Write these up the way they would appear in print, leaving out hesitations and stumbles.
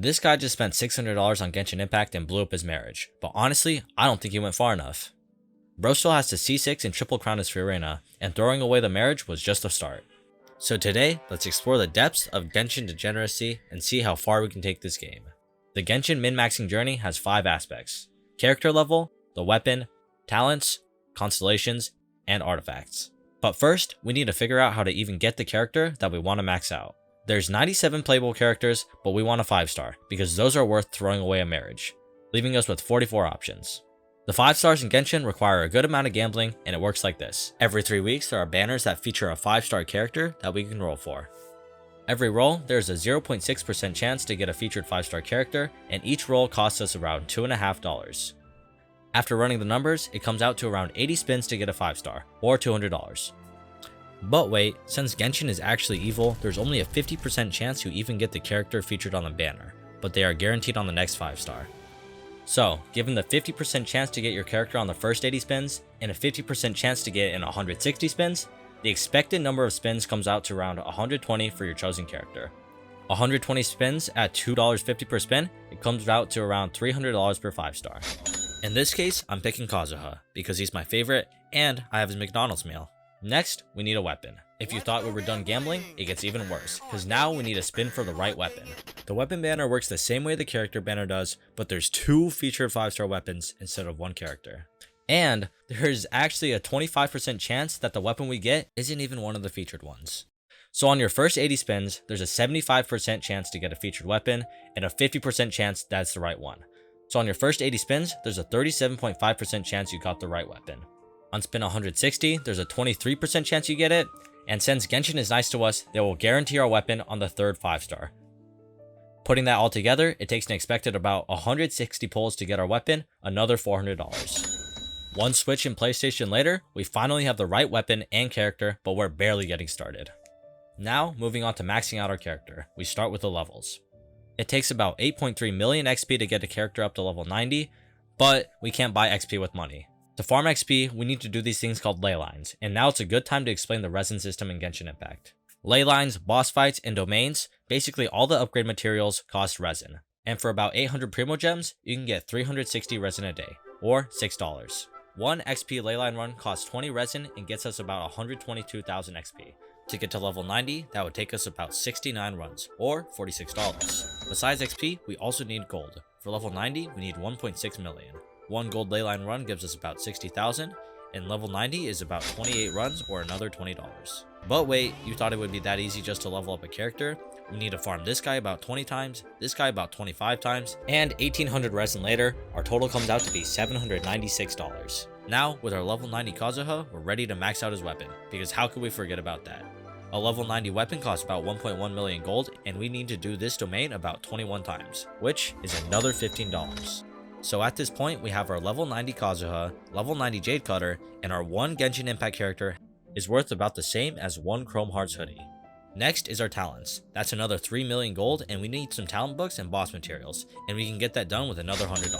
This guy just spent $600 on Genshin Impact and blew up his marriage, but honestly, I don't think he went far enough. Bro still has to C6 and triple crown his Fiorina, and throwing away the marriage was just a start. So today, let's explore the depths of Genshin degeneracy and see how far we can take this game. The Genshin min-maxing journey has 5 aspects: character level, the weapon, talents, constellations, and artifacts. But first, we need to figure out how to even get the character that we want to max out. There's 97 playable characters, but we want a 5-star, because those are worth throwing away a marriage, leaving us with 44 options. The 5 stars in Genshin require a good amount of gambling, and it works like this. Every 3 weeks, there are banners that feature a 5-star character that we can roll for. Every roll, there's a 0.6% chance to get a featured 5-star character, and each roll costs us around $2.50. After running the numbers, it comes out to around 80 spins to get a 5-star, or $200. But wait, since Genshin is actually evil, there's only a 50% chance you even get the character featured on the banner, but they are guaranteed on the next 5-star. So, given the 50% chance to get your character on the first 80 spins, and a 50% chance to get it in 160 spins, the expected number of spins comes out to around 120 for your chosen character. 120 spins at $2.50 per spin, it comes out to around $300 per 5-star. In this case, I'm picking Kazuha, because he's my favorite, and I have his McDonald's meal. Next, we need a weapon. If you thought we were done gambling, it gets even worse, because now we need a spin for the right weapon. The weapon banner works the same way the character banner does, but there's 2 featured 5-star weapons instead of 1 character. And there's actually a 25% chance that the weapon we get isn't even one of the featured ones. So on your first 80 spins, there's a 75% chance to get a featured weapon, and a 50% chance that's the right one. So on your first 80 spins, there's a 37.5% chance you got the right weapon. On spin 160, there's a 23% chance you get it, and since Genshin is nice to us, they will guarantee our weapon on the third 5-star. Putting that all together, it takes an expected about 160 pulls to get our weapon, another $400. One switch in PlayStation later, we finally have the right weapon and character, but we're barely getting started. Now, moving on to maxing out our character, we start with the levels. It takes about 8.3 million XP to get a character up to level 90, but we can't buy XP with money. To farm XP, we need to do these things called ley lines, and now it's a good time to explain the resin system in Genshin Impact. Ley lines, boss fights, and domains, basically all the upgrade materials cost resin. And for about 800 Primo Gems, you can get 360 resin a day, or $6. One XP ley line run costs 20 resin and gets us about 122,000 XP. To get to level 90, that would take us about 69 runs, or $46. Besides XP, we also need gold. For level 90, we need 1.6 million. One gold leyline run gives us about 60,000, and level 90 is about 28 runs or another $20. But wait, you thought it would be that easy just to level up a character? We need to farm this guy about 20 times, this guy about 25 times, and 1800 resin later, our total comes out to be $796. Now, with our level 90 Kazuha, we're ready to max out his weapon, because how could we forget about that? A level 90 weapon costs about 1.1 million gold, and we need to do this domain about 21 times, which is another $15. So at this point, we have our level 90 Kazuha, level 90 Jade Cutter, and our 1 Genshin Impact character is worth about the same as 1 Chrome Hearts hoodie. Next is our talents. That's another 3 million gold, and we need some talent books and boss materials, and we can get that done with another $100.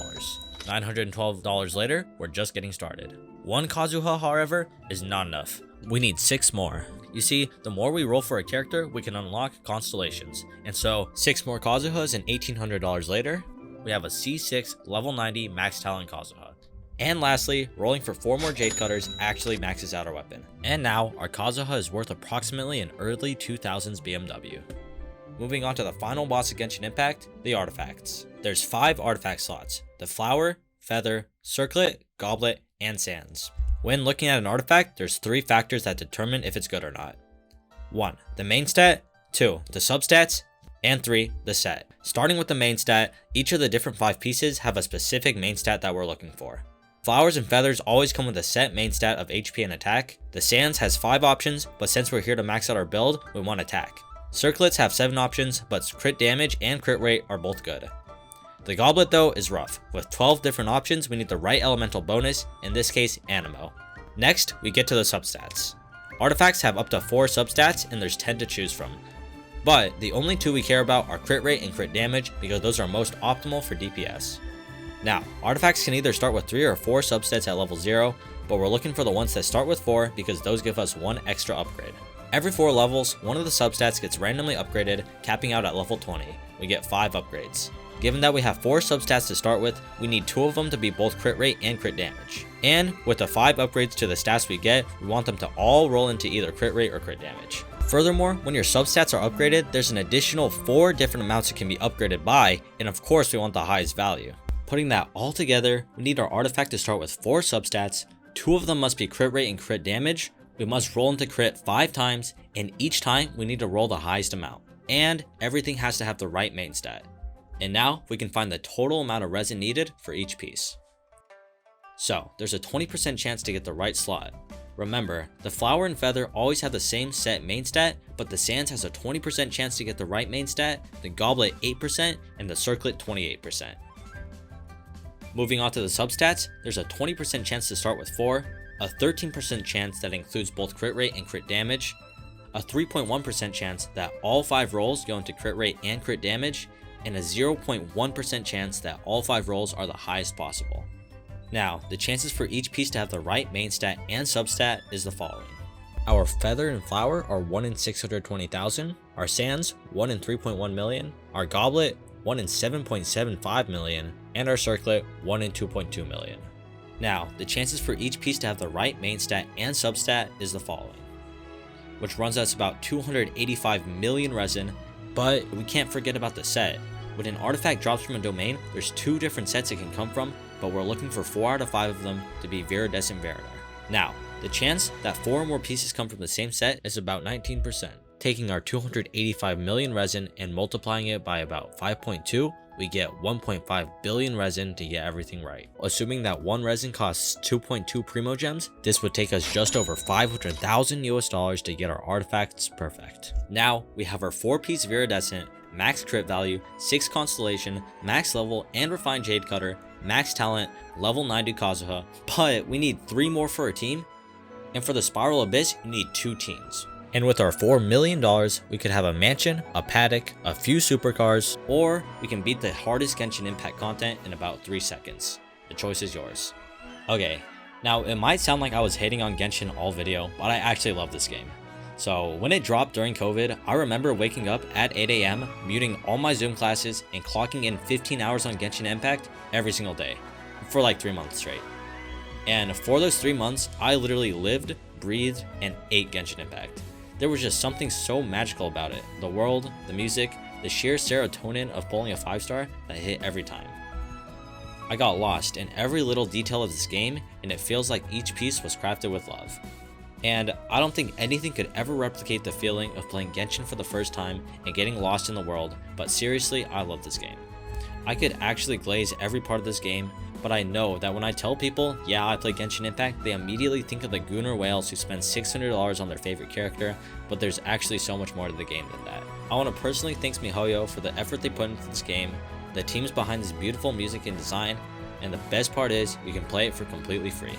$912 later, we're just getting started. 1 Kazuha, however, is not enough. We need 6 more. You see, the more we roll for a character, we can unlock Constellations, and so 6 more Kazuhas and $1,800 later, we have a C6 level 90 max talent Kazuha. And lastly, rolling for 4 more Jade Cutters actually maxes out our weapon. And now, our Kazuha is worth approximately an early 2000s BMW. Moving on to the final boss of Genshin Impact, the artifacts. There's 5 artifact slots: the flower, feather, circlet, goblet, and sands. When looking at an artifact, there's 3 factors that determine if it's good or not. 1. The main stat, 2. The substats, and 3. The set. Starting with the main stat, each of the different 5 pieces have a specific main stat that we're looking for. Flowers and feathers always come with a set main stat of HP and attack. The sands has 5 options, but since we're here to max out our build, we want attack. Circlets have 7 options, but crit damage and crit rate are both good. The goblet though is rough. With 12 different options, we need the right elemental bonus, in this case Anemo. Next, we get to the substats. Artifacts have up to 4 substats and there's 10 to choose from. But the only 2 we care about are crit rate and crit damage because those are most optimal for DPS. Now, artifacts can either start with 3 or 4 substats at level 0, but we're looking for the ones that start with 4 because those give us 1 extra upgrade. Every 4 levels, one of the substats gets randomly upgraded, capping out at level 20. We get 5 upgrades. Given that we have 4 substats to start with, we need 2 of them to be both crit rate and crit damage. And with the 5 upgrades to the stats we get, we want them to all roll into either crit rate or crit damage. Furthermore, when your substats are upgraded, there's an additional 4 different amounts it can be upgraded by, and of course we want the highest value. Putting that all together, we need our artifact to start with 4 substats, 2 of them must be crit rate and crit damage, we must roll into crit 5 times, and each time we need to roll the highest amount. And everything has to have the right main stat. And now we can find the total amount of resin needed for each piece. So there's a 20% chance to get the right slot. Remember, the flower and feather always have the same set main stat, but the sands has a 20% chance to get the right main stat, the goblet 8%, and the circlet 28%. Moving on to the substats, there's a 20% chance to start with 4, a 13% chance that includes both crit rate and crit damage, a 3.1% chance that all 5 rolls go into crit rate and crit damage, and a 0.1% chance that all 5 rolls are the highest possible. Now, the chances for each piece to have the right main stat and substat is the following. Our feather and flower are 1 in 620,000, our sands 1 in 3.1 million, our goblet 1 in 7.75 million, and our circlet 1 in 2.2 million. Now, the chances for each piece to have the right main stat and substat is the following, which runs us about 285 million resin, but we can't forget about the set. When an artifact drops from a domain, there's 2 different sets it can come from, but we're looking for 4 out of 5 of them to be Viridescent Verinar. Now, the chance that 4 or more pieces come from the same set is about 19%. Taking our 285 million resin and multiplying it by about 5.2, we get 1.5 billion resin to get everything right. Assuming that one resin costs 2.2 primo gems, this would take us just over 500,000 US dollars to get our artifacts perfect. Now, we have our 4-piece Viridescent, max crit value, 6 constellation, max level and refined jade cutter, max talent, level 90 Kazuha, but we need 3 more for a team, and for the Spiral Abyss, you need 2 teams. And with our $4 million, we could have a mansion, a paddock, a few supercars, or we can beat the hardest Genshin Impact content in about 3 seconds. The choice is yours. Okay, now it might sound like I was hating on Genshin all video, but I actually love this game. So when it dropped during COVID, I remember waking up at 8 AM, muting all my Zoom classes, and clocking in 15 hours on Genshin Impact every single day, for like 3 months straight. And for those 3 months, I literally lived, breathed, and ate Genshin Impact. There was just something so magical about it. The world, the music, the sheer serotonin of pulling a 5-star that hit every time. I got lost in every little detail of this game, and it feels like each piece was crafted with love. And I don't think anything could ever replicate the feeling of playing Genshin for the first time and getting lost in the world, but seriously, I love this game. I could actually glaze every part of this game, but I know that when I tell people, yeah, I play Genshin Impact, they immediately think of the Gunnar whales who spend $600 on their favorite character, but there's actually so much more to the game than that. I want to personally thank miHoYo for the effort they put into this game, the teams behind this beautiful music and design, and the best part is, you can play it for completely free.